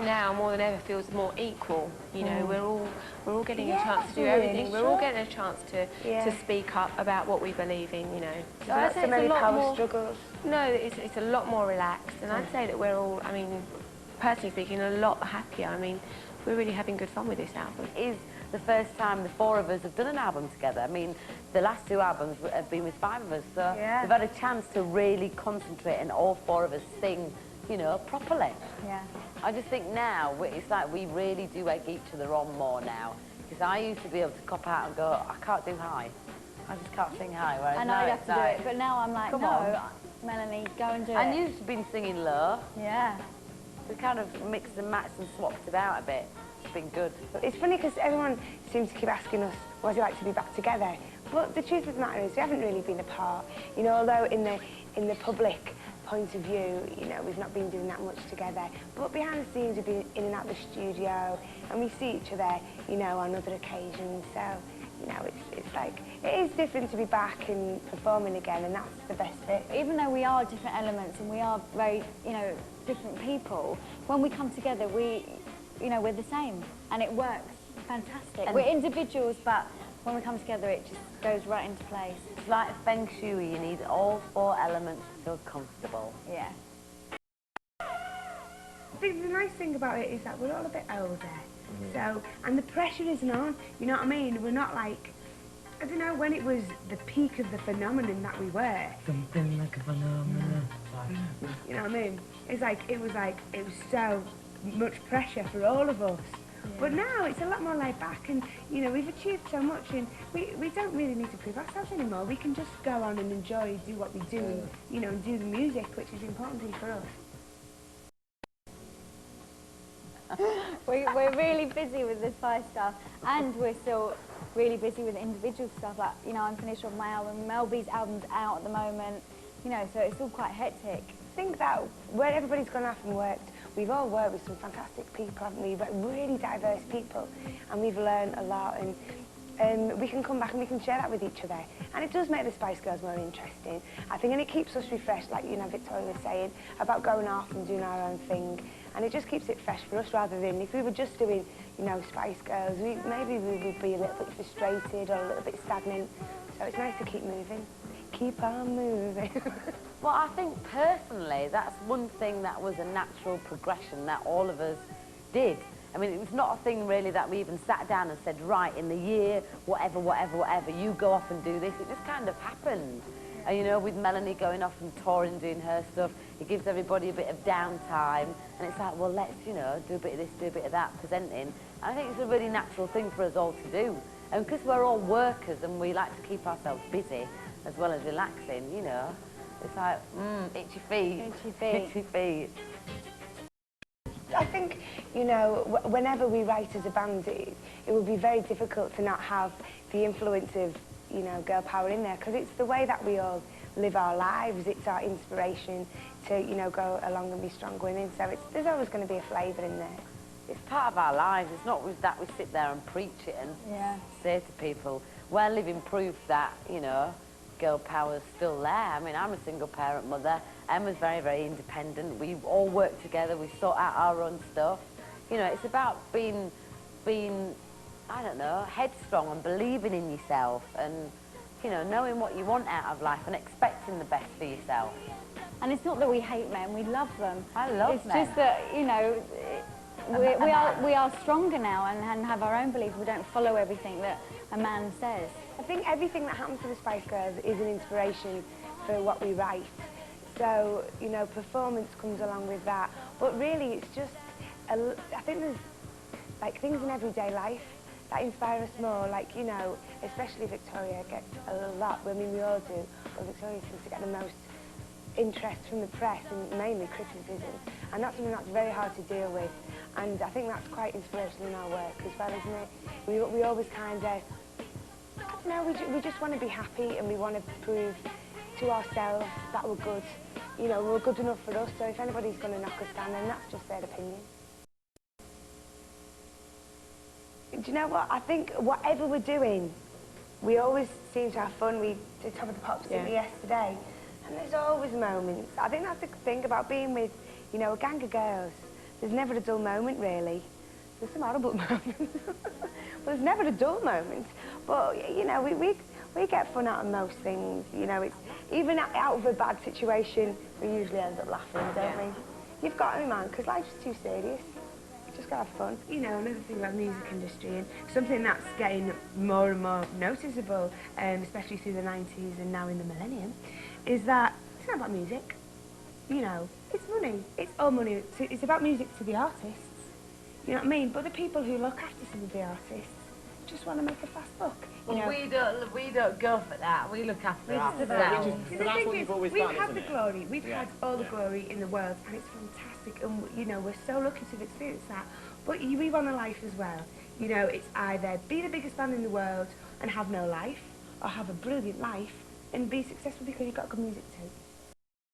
now more than ever feels more equal. You know, we're all getting a chance to do really everything. We're all getting a chance to speak up about what we believe in. You know, so I'd say it's a lot more struggles. No, it's a lot more relaxed, and I'd say that we're all, I mean, personally speaking, a lot happier. I mean, we're really having good fun with this album. It is the first time the four of us have done an album together. I mean, the last two albums have been with five of us, so we've had a chance to really concentrate and all four of us sing, you know, properly. Yeah. I just think now, it's like we really do egg each other on more now. Because I used to be able to cop out and go, I can't do high. I just can't sing high. Whereas and now I'd have to do it, but now I'm like, come no, on. Melanie, go and do it. And you've been singing low. Yeah. We kind of mixed and matched and swapped it out a bit. It's been good. It's funny because everyone seems to keep asking us, what's it like to be back together? But the truth of the matter is, we haven't really been apart. You know, although in the public point of view, you know, we've not been doing that much together. But behind the scenes, we've been in and out the studio, and we see each other, you know, on other occasions. So, you know, it's like, it is different to be back and performing again, and that's the best bit. Even though we are different elements and we are very, you know, different people, when we come together, you know, we're the same, and it works fantastic. And we're individuals, but when we come together, it just goes right into place. It's like feng shui, you need all four elements to feel comfortable. Yeah. I think the nice thing about it is that we're all a bit older, so, and the pressure isn't on, you know what I mean? We're not like, I don't know, when it was the peak of the phenomenon that we were. Something like a phenomenon. You know what I mean? It's like, it was so much pressure for all of us. But now it's a lot more laid back, and you know, we've achieved so much, and we don't really need to prove ourselves anymore. We can just go on and enjoy, do what we do, and, you know, and do the music, which is important thing for us. We're really busy with this Spy stuff, and we're still really busy with individual stuff. Like, you know, I'm finished with my album, Mel B's album's out at the moment, you know, so it's all quite hectic. I think that where everybody's gone off and worked, we've all worked with some fantastic people, haven't we? Really diverse people, and we've learned a lot, and we can come back and we can share that with each other. And it does make the Spice Girls more interesting, I think, and it keeps us refreshed, like, you know, Victoria was saying, about going off and doing our own thing. And it just keeps it fresh for us, rather than if we were just doing, you know, Spice Girls, maybe we would be a little bit frustrated or a little bit stagnant. So it's nice to keep moving. Keep on moving. Well, I think personally, that's one thing that was a natural progression that all of us did. I mean, it was not a thing really that we even sat down and said, right, in the year, whatever, you go off and do this. It just kind of happened. And, you know, with Melanie going off and touring, doing her stuff, it gives everybody a bit of downtime. And it's like, well, let's, you know, do a bit of this, do a bit of that, presenting. And I think it's a really natural thing for us all to do. And because we're all workers and we like to keep ourselves busy as well as relaxing, you know, it's like, itchy feet. Itchy feet. Itchy feet. I think, you know, whenever we write as a band, it would be very difficult to not have the influence of, you know, girl power in there, because it's the way that we all live our lives. It's our inspiration to, you know, go along and be strong women. So there's always going to be a flavour in there. It's part of our lives. It's not with that we sit there and preach it and say to people, we're living proof that, you know, girl power's still there. I mean, I'm a single parent mother. Emma's very, very independent. We all work together. We sort out our own stuff. You know, it's about being, I don't know, headstrong and believing in yourself and, you know, knowing what you want out of life and expecting the best for yourself. And it's not that we hate men, we love them. I love men. It's just that, you know, we are stronger now and have our own beliefs. We don't follow everything that a man says. I think everything that happens to the Spice Girls is an inspiration for what we write. So, you know, performance comes along with that. But really, it's just, I think there's, like, things in everyday life that inspire us more. Like, you know, especially Victoria gets a lot, I mean, we all do, but Victoria seems to get the most interest from the press and mainly criticism. And that's something that's very hard to deal with. And I think that's quite inspirational in our work as well, isn't it? We always kind of, I don't know, we just want to be happy, and we want to prove to ourselves that we're good. You know, we're good enough for us, so if anybody's going to knock us down, then that's just their opinion. Do you know what? I think whatever we're doing, we always seem to have fun. We did Top of the Pops yesterday, and there's always moments. I think that's the thing about being with, you know, a gang of girls there's never a dull moment, really. There's some horrible moments, but there's never a dull moment. But, you know, we get fun out of most things, you know. It's even out of a bad situation, we usually end up laughing, don't we? You've got to, man, because life's too serious. Just gotta have fun. You know, another thing about the music industry, and something that's getting more and more noticeable, especially through the 90s and now in the millennium, is that it's not about music. You know, it's money. It's all money. It's about music to the artists. You know what I mean? But the people who look after some of the artists just want to make a fast buck. Well, know? we don't go for that. We look after ourselves. But that's what you've always done, isn't it? Glory. We've had all the glory in the world, and it's fantastic. And you know, we're so lucky to have experienced that. But we want a life as well. You know, it's either be the biggest band in the world and have no life, or have a brilliant life and be successful because you've got good music too.